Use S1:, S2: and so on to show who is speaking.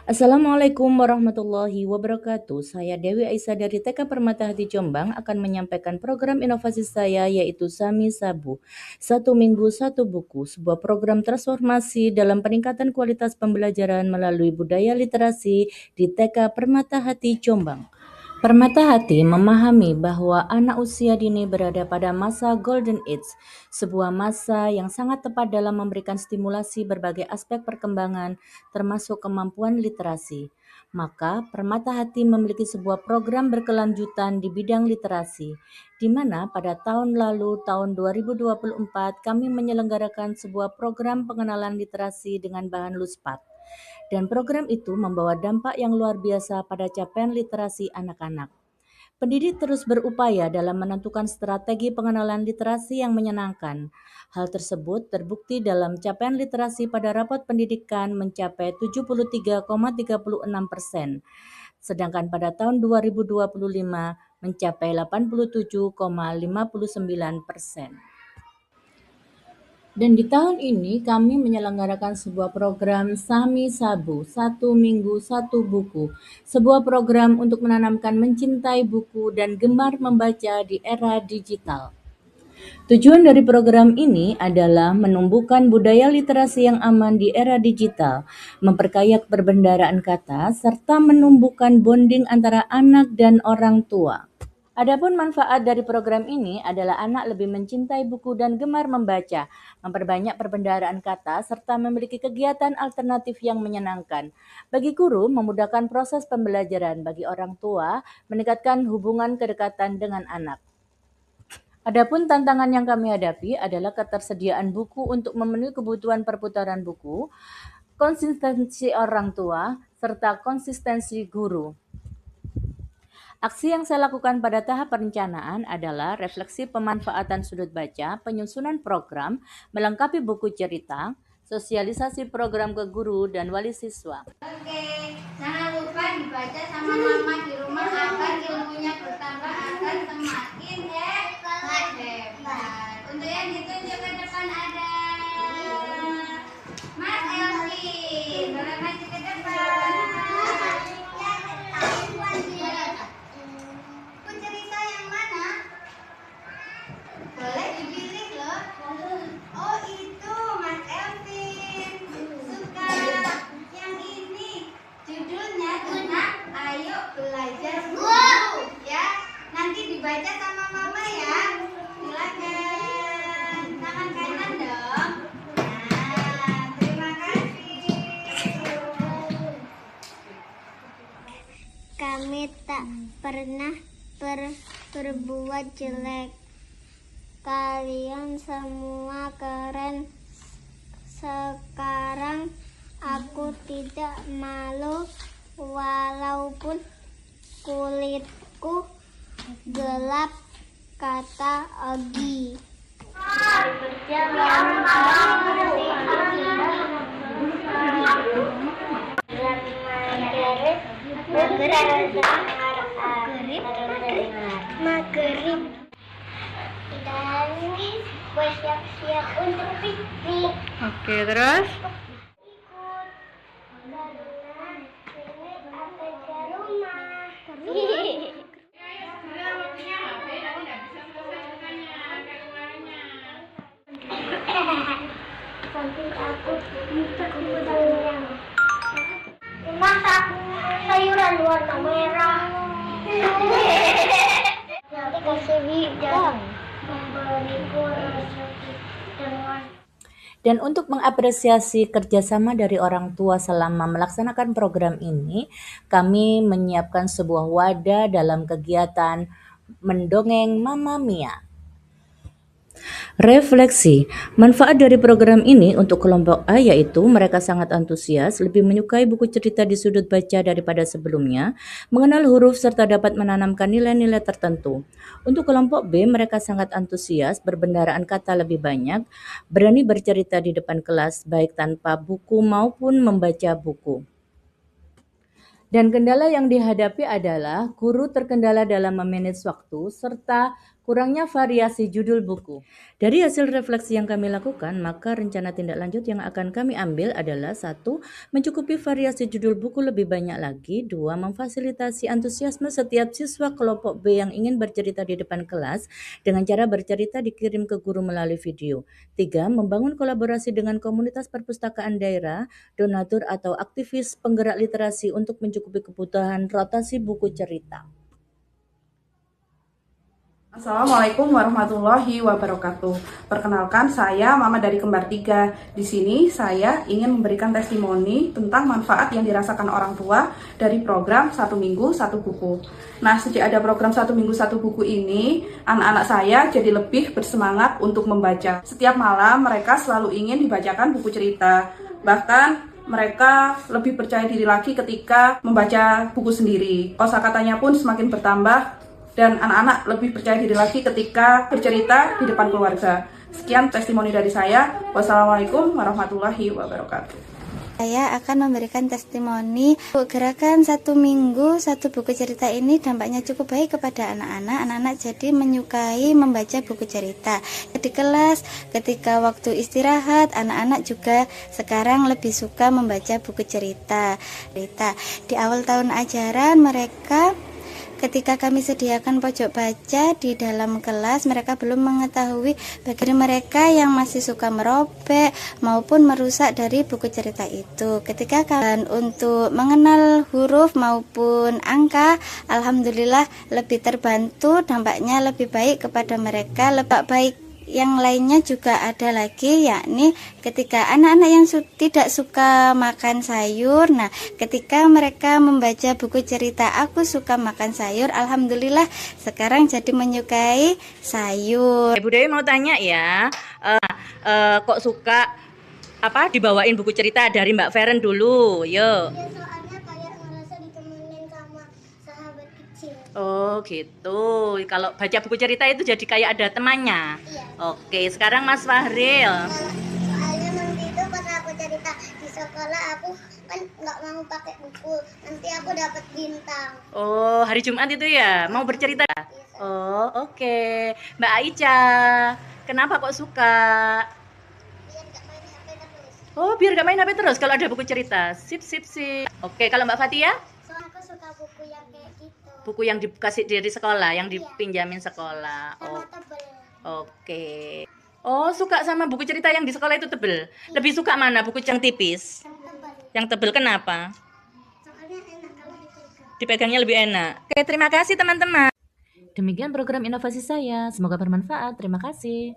S1: Assalamualaikum warahmatullahi wabarakatuh. Saya Dewi Aisyah dari TK Permata Hati Jombang akan menyampaikan program inovasi saya yaitu Sami Sabu. Satu minggu satu buku, sebuah program transformasi dalam peningkatan kualitas pembelajaran melalui budaya literasi di TK Permata Hati Jombang. Permata Hati memahami bahwa anak usia dini berada pada masa Golden Age, sebuah masa yang sangat tepat dalam memberikan stimulasi berbagai aspek perkembangan, termasuk kemampuan literasi. Maka, Permata Hati memiliki sebuah program berkelanjutan di bidang literasi, di mana pada tahun lalu, tahun 2024, kami menyelenggarakan sebuah program pengenalan literasi dengan bahan Luspat. Dan program itu membawa dampak yang luar biasa pada capaian literasi anak-anak. Pendidik terus berupaya dalam menentukan strategi pengenalan literasi yang menyenangkan. Hal tersebut terbukti dalam capaian literasi pada rapot pendidikan mencapai 73,36%, sedangkan pada tahun 2025 mencapai 87,59%. Dan di tahun ini kami menyelenggarakan sebuah program Sami Sabu, satu minggu satu buku. Sebuah program untuk menanamkan mencintai buku dan gemar membaca di era digital. Tujuan dari program ini adalah menumbuhkan budaya literasi yang aman di era digital, memperkaya perbendaharaan kata, serta menumbuhkan bonding antara anak dan orang tua. Adapun manfaat dari program ini adalah anak lebih mencintai buku dan gemar membaca, memperbanyak perbendaharaan kata, serta memiliki kegiatan alternatif yang menyenangkan. Bagi guru, memudahkan proses pembelajaran. Bagi orang tua, meningkatkan hubungan kedekatan dengan anak. Adapun tantangan yang kami hadapi adalah ketersediaan buku untuk memenuhi kebutuhan perputaran buku, konsistensi orang tua, serta konsistensi guru. Aksi yang saya lakukan pada tahap perencanaan adalah refleksi pemanfaatan sudut baca, penyusunan program, melengkapi buku cerita, sosialisasi program ke guru dan wali siswa.
S2: Oke, jangan lupa dibaca sama mama di rumah agar ilmunya bertambah agar semakin hebat. Untuk yang ditunjuk ke depan ada Mas Elvin, boleh maju ke depan. Buku cerita yang mana? Boleh dipilih loh. Oh itu Mas Elvin suka yang ini. Judulnya tentang Ayo Belajar Buku ya. Nanti dibaca sama mama ya. Silakan. Tangan kanan dong. Nah, terima kasih.
S3: Kami tak pernah berbuat jelek. Kalian semua keren. Sekarang aku tidak malu walaupun kulitku gelap, kata Ogi. Maghrib dan gue siap-siap untuk piknik.
S4: Oke, terus?
S3: Ikut karena ini akan ke rumah. Sampai aku minta sayang. Masak sayuran warna merah. Nanti kasih bidang memberiku rasa dengan.
S1: Dan untuk mengapresiasi kerjasama dari orang tua selama melaksanakan program ini, kami menyiapkan sebuah wadah dalam kegiatan mendongeng Mama Mia. Refleksi, manfaat dari program ini untuk kelompok A yaitu mereka sangat antusias, lebih menyukai buku cerita di sudut baca daripada sebelumnya, mengenal huruf serta dapat menanamkan nilai-nilai tertentu. Untuk kelompok B, mereka sangat antusias, berbendaharaan kata lebih banyak, berani bercerita di depan kelas baik tanpa buku maupun membaca buku. Dan kendala yang dihadapi adalah guru terkendala dalam memanage waktu serta kurangnya variasi judul buku. Dari hasil refleksi yang kami lakukan, maka rencana tindak lanjut yang akan kami ambil adalah 1. Mencukupi variasi judul buku lebih banyak lagi. 2. Memfasilitasi antusiasme setiap siswa kelompok B yang ingin bercerita di depan kelas dengan cara bercerita dikirim ke guru melalui video. 3. Membangun kolaborasi dengan komunitas perpustakaan daerah, donatur atau aktivis penggerak literasi untuk mencukupi kebutuhan rotasi buku cerita.
S4: Assalamualaikum warahmatullahi wabarakatuh. Perkenalkan, saya Mama dari Kembar 3. Di sini saya ingin memberikan testimoni tentang manfaat yang dirasakan orang tua dari program 1 minggu 1 buku. Nah, sejak ada program 1 minggu 1 buku ini, anak-anak saya jadi lebih bersemangat untuk membaca. Setiap malam mereka selalu ingin dibacakan buku cerita. Bahkan mereka lebih percaya diri lagi ketika membaca buku sendiri. Kosakatanya pun semakin bertambah dan anak-anak lebih percaya diri lagi ketika bercerita di depan keluarga. Sekian testimoni dari saya. Wassalamualaikum warahmatullahi wabarakatuh.
S2: Saya akan memberikan testimoni gerakan 1 minggu 1 buku cerita ini dampaknya cukup baik kepada anak-anak. Anak-anak jadi menyukai membaca buku cerita. Di kelas, ketika waktu istirahat, anak-anak juga sekarang lebih suka membaca buku cerita. Di awal tahun ajaran mereka ketika kami sediakan pojok baca di dalam kelas, mereka belum mengetahui bagi mereka yang masih suka merobek maupun merusak dari buku cerita itu. Ketika kalian untuk mengenal huruf maupun angka, alhamdulillah lebih terbantu, dampaknya lebih baik kepada mereka. Lebih baik yang lainnya juga ada lagi, yakni ketika anak-anak yang tidak suka makan sayur, nah ketika mereka membaca buku cerita Aku Suka Makan Sayur, alhamdulillah sekarang jadi menyukai sayur.
S1: Ibu Dewi mau tanya ya, kok suka dibawain buku cerita dari Mbak Feren dulu, yuk.
S3: Ya, soalnya kayak ngerasa ditemenin sama sahabat kecil.
S1: Oh gitu, kalau baca buku cerita itu jadi kayak ada temannya.
S3: Iya.
S1: Oke, sekarang Mas Fahril.
S3: Soalnya nanti itu pas aku cerita di sekolah, aku kan nggak mau pakai buku, nanti aku dapat bintang.
S1: Oh, hari Jumat itu ya, mau bercerita? Oh, oke. Mbak Aicha, kenapa kok suka?
S3: Biar nggak main HP terus.
S1: Oh, biar gak main HP terus kalau ada buku cerita. Sip. Oke, kalau Mbak Fatia?
S3: Soalnya aku suka buku yang kayak gitu.
S1: Buku yang dikasih dari sekolah, yang dipinjamin sekolah.
S3: Sama tebel.
S1: Oke. Oh, suka sama buku cerita yang di sekolah itu tebel. Lebih suka mana? Buku yang tipis?
S3: Yang tebel.
S1: Yang tebel kenapa?
S3: Soalnya enak kalau dipegang.
S1: Dipegangnya lebih enak. Oke, terima kasih teman-teman. Demikian program inovasi saya. Semoga bermanfaat. Terima kasih.